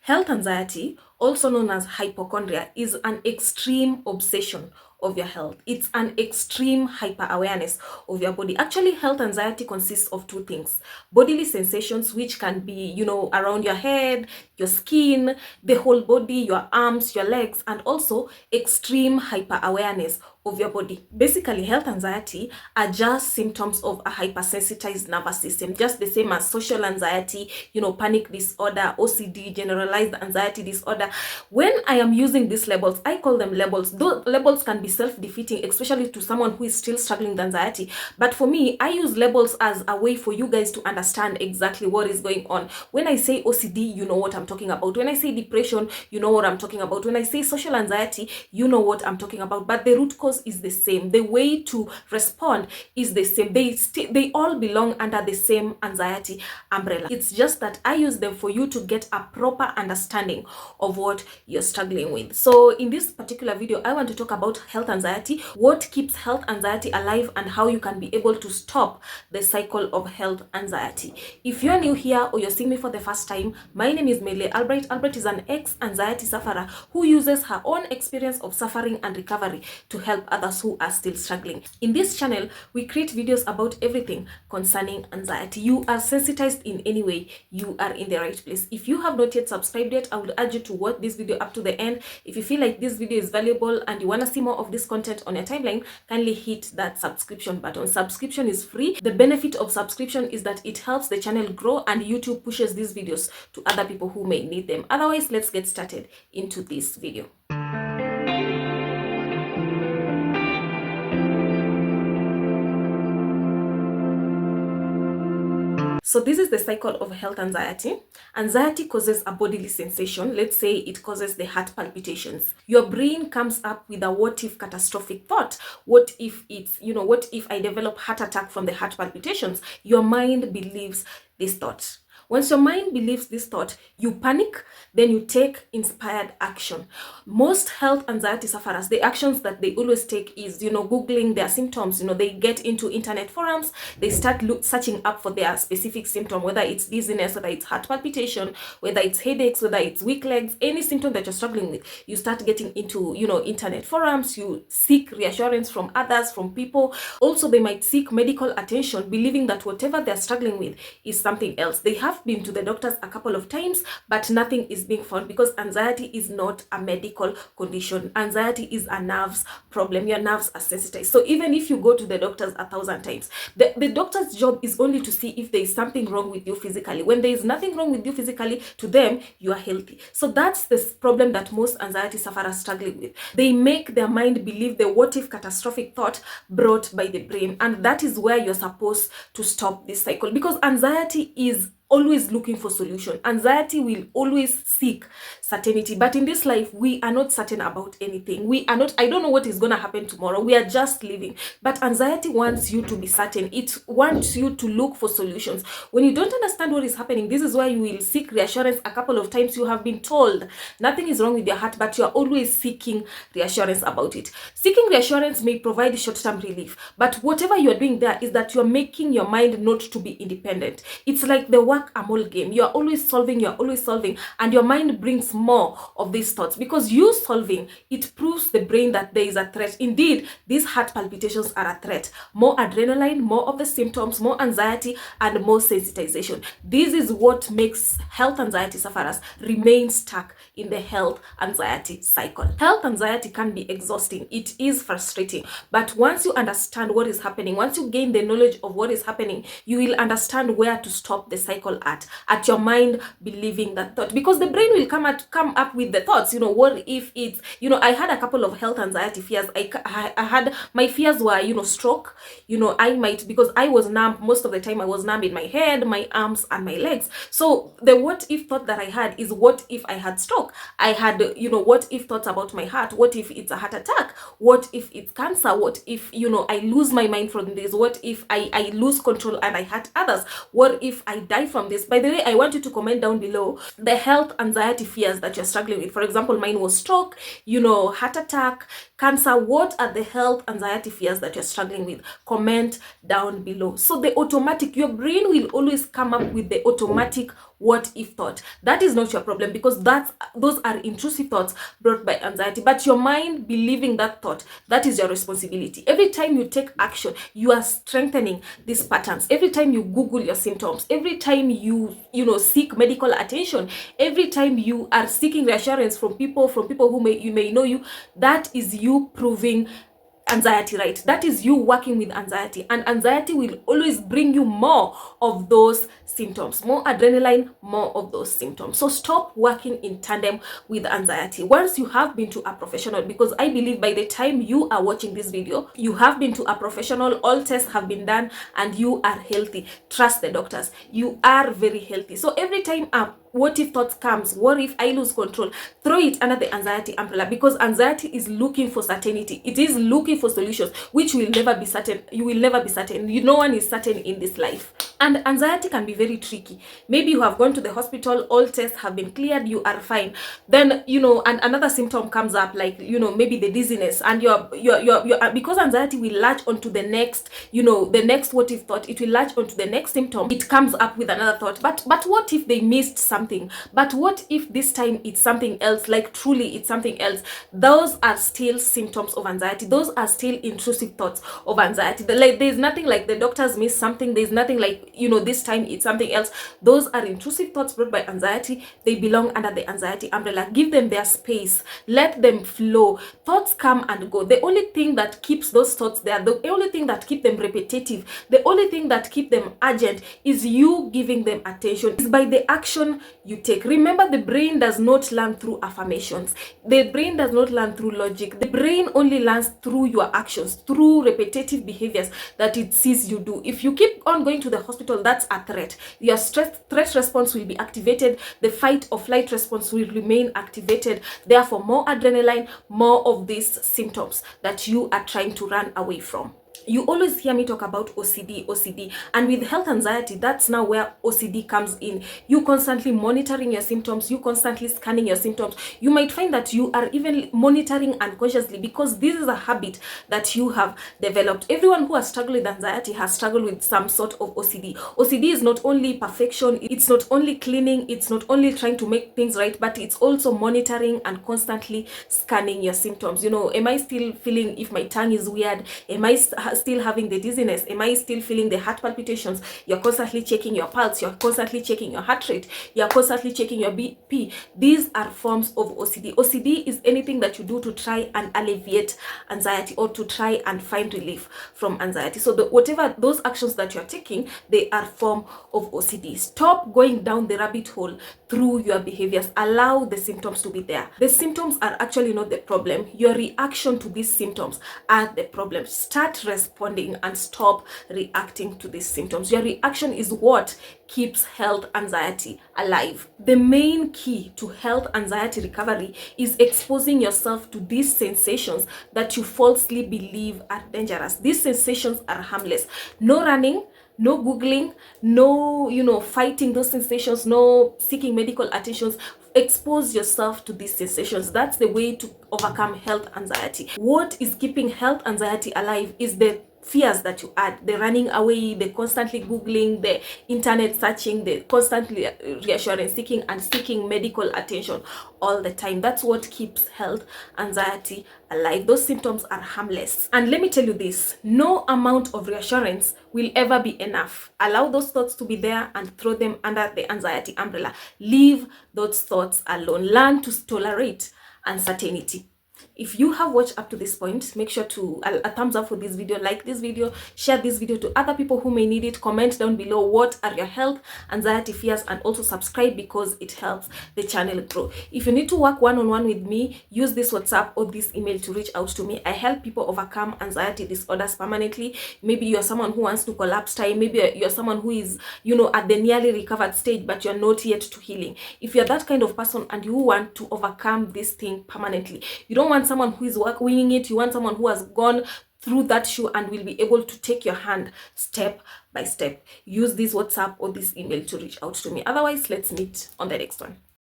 Health anxiety, also known as hypochondria, is an extreme obsession of your health. It's an extreme hyper awareness of your body. Actually, health anxiety consists of two things: bodily sensations, which can be, around your head, your skin, the whole body, your arms, your legs, and also extreme hyper awareness of your body. Basically, health anxiety are just symptoms of a hypersensitized nervous system, just the same as social anxiety, panic disorder, OCD, generalized anxiety disorder. When I am using these labels, I call them labels. Those labels can be self-defeating, especially to someone who is still struggling with anxiety. But for me, I use labels as a way for you guys to understand exactly what is going on. When I say OCD, you know what I'm talking about. When I say depression, you know what I'm talking about. When I say social anxiety, you know what I'm talking about. But the root cause is the same. The way to respond is the same. They all belong under the same anxiety umbrella. It's just that I use them for you to get a proper understanding of what you're struggling with. So in this particular video, I want to talk about health anxiety, what keeps health anxiety alive, and how you can be able to stop the cycle of health anxiety. If you're new here or you're seeing me for the first time, my name is Mele Albright. Albright is an ex-anxiety sufferer who uses her own experience of suffering and recovery to help others who are still struggling. In this channel, we create videos about everything concerning anxiety. You are sensitized in any way, you are in the right place. If you have not yet subscribed yet, I would urge you to watch this video up to the end. If you feel like this video is valuable and you want to see more of this content on your timeline, kindly hit that subscription button. Subscription is free. The benefit of subscription is that it helps the channel grow and YouTube pushes these videos to other people who may need them. Otherwise, let's get started into this video. So this is the cycle of health anxiety. Anxiety causes a bodily sensation. Let's say it causes the heart palpitations. Your brain comes up with a what if catastrophic thought. What if it's, what if I develop heart attack from the heart palpitations? Your mind believes this thought. Once your mind believes this thought, you panic, then you take inspired action. Most health anxiety sufferers, the actions that they always take is, Googling their symptoms. They get into internet forums, they start searching up for their specific symptom, whether it's dizziness, whether it's heart palpitation, whether it's headaches, whether it's weak legs, any symptom that you're struggling with. You start getting into, internet forums, you seek reassurance from others, from people. Also, they might seek medical attention, believing that whatever they're struggling with is something else. They have been to the doctors a couple of times, but nothing is being found, because anxiety is not a medical condition. Anxiety is a nerves problem. Your nerves are sensitized. So even if you go to the doctors 1,000 times, the doctor's job is only to see if there is something wrong with you physically. When there is nothing wrong with you physically, to them, you are healthy. So that's the problem that most anxiety sufferers struggle with. They make their mind believe the what if catastrophic thought brought by the brain. And that is where you're supposed to stop this cycle, because anxiety is always looking for solution. Anxiety will always seek certainty, but in this life we are not certain about anything. I don't know what is going to happen tomorrow. We are just living. But anxiety wants you to be certain. It wants you to look for solutions. When you don't understand what is happening, this is why you will seek reassurance a couple of times. You have been told nothing is wrong with your heart, but you are always seeking reassurance about it. Seeking reassurance may provide short-term relief, but whatever you are doing there is that you are making your mind not to be independent. It's like the whack-a-mole game. You're always solving, and your mind brings more of these thoughts, because you solving, it proves the brain that there is a threat. Indeed, these heart palpitations are a threat. More adrenaline, more of the symptoms, more anxiety, and more sensitization. This is what makes health anxiety sufferers remain stuck in the health anxiety cycle. Health anxiety can be exhausting. It is frustrating. But once you understand what is happening, once you gain the knowledge of what is happening, you will understand where to stop the cycle at your mind believing that thought, because the brain will come up with the thoughts. What if it's, I had a couple of health anxiety fears. I had, my fears were, stroke. I might, because I was numb most of the time. I was numb in my head, my arms, and my legs. So the what if thought that I had is, what if I had stroke? I had, what if thoughts about my heart. What if it's a heart attack? What if it's cancer? What if, I lose my mind from this? What if I lose control and I hurt others? What if I die from this? By the way, I want you to comment down below the health anxiety fears that you're struggling with. For example, mine was stroke, heart attack, cancer. What are the health anxiety fears that you're struggling with? Comment down below. So your brain will always come up with the automatic what if thought. That is not your problem, because those are intrusive thoughts brought by anxiety. But your mind believing that thought, that is your responsibility. Every time you take action, you are strengthening these patterns. Every time you Google your symptoms, every time you seek medical attention, every time you are seeking reassurance from people who may know you, that is you proving anxiety right. That is you working with anxiety, and anxiety will always bring you more of those symptoms, more adrenaline, more of those symptoms. So stop working in tandem with anxiety. Once you have been to a professional, because I believe by the time you are watching this video, you have been to a professional, all tests have been done, and you are healthy. Trust the doctors, you are very healthy. So every time what if thoughts comes, what if I lose control, throw it under the anxiety umbrella, because anxiety is looking for certainty. It is looking for solutions, which will never be certain. You will never be certain. No one is certain in this life. And anxiety can be very tricky. Maybe you have gone to the hospital, all tests have been cleared, you are fine. Then and another symptom comes up, like maybe the dizziness, and you're because anxiety will latch onto the next the next what if thought. It will latch onto the next symptom. It comes up with another thought. But what if they missed something? But what if this time it's something else? Like truly it's something else. Those are still symptoms of anxiety. Those are still intrusive thoughts of anxiety. There's nothing like the doctors missed something. There's nothing like this time it's something else. Those are intrusive thoughts brought by anxiety. They belong under the anxiety umbrella. Give them their space. Let them flow. Thoughts come and go. The only thing that keeps those thoughts there, the only thing that keeps them repetitive, the only thing that keeps them urgent is you giving them attention. It's by the action you take. Remember, the brain does not learn through affirmations. The brain does not learn through logic. The brain only learns through your actions, through repetitive behaviors that it sees you do. If you keep on going to the hospital, that's a threat. Your threat response will be activated. The fight or flight response will remain activated. Therefore, more adrenaline, more of these symptoms that you are trying to run away from. You always hear me talk about OCD, and with health anxiety, that's now where OCD comes in. You constantly monitoring your symptoms, you constantly scanning your symptoms. You might find that you are even monitoring unconsciously, because this is a habit that you have developed. Everyone who has struggled with anxiety has struggled with some sort of OCD. OCD is not only perfection, it's not only cleaning, it's not only trying to make things right, but it's also monitoring and constantly scanning your symptoms. Am I still feeling if my tongue is weird? Am I still having the dizziness? Am I still feeling the heart palpitations? You're constantly checking your pulse, you're constantly checking your heart rate, you're constantly checking your BP. These are forms of OCD. OCD is anything that you do to try and alleviate anxiety, or to try and find relief from anxiety. So whatever those actions that you're taking, they are form of OCD. Stop going down the rabbit hole through your behaviors. Allow the symptoms to be there. The symptoms are actually not the problem. Your reaction to these symptoms are the problem. Start responding and stop reacting to these symptoms. Your reaction is what keeps health anxiety alive. The main key to health anxiety recovery is exposing yourself to these sensations that you falsely believe are dangerous. These sensations are harmless. No running, no Googling, no fighting those sensations, no seeking medical attentions. Expose yourself to these sensations. That's the way to overcome health anxiety. What is keeping health anxiety alive is the fears that you add, the running away, the constantly Googling, the internet searching, the constantly reassurance seeking and seeking medical attention all the time. That's what keeps health anxiety alive. Those symptoms are harmless. And let me tell you this, no amount of reassurance will ever be enough. Allow those thoughts to be there and throw them under the anxiety umbrella. Leave those thoughts alone. Learn to tolerate uncertainty. If you have watched up to this point, make sure to a thumbs up for this video, like this video, share this video to other people who may need it. Comment down below what are your health anxiety fears, and also subscribe because it helps the channel grow. If you need to work one-on-one with me, use this WhatsApp or this email to reach out to me. I help people overcome anxiety disorders permanently. Maybe you're someone who wants to collapse time. Maybe you're someone who is at the nearly recovered stage, but you're not yet to healing. If you're that kind of person and you want to overcome this thing permanently, you don't want someone who is winging it, you want someone who has gone through that shoe and will be able to take your hand step by step. Use this WhatsApp or this email to reach out to me. Otherwise, let's meet on the next one.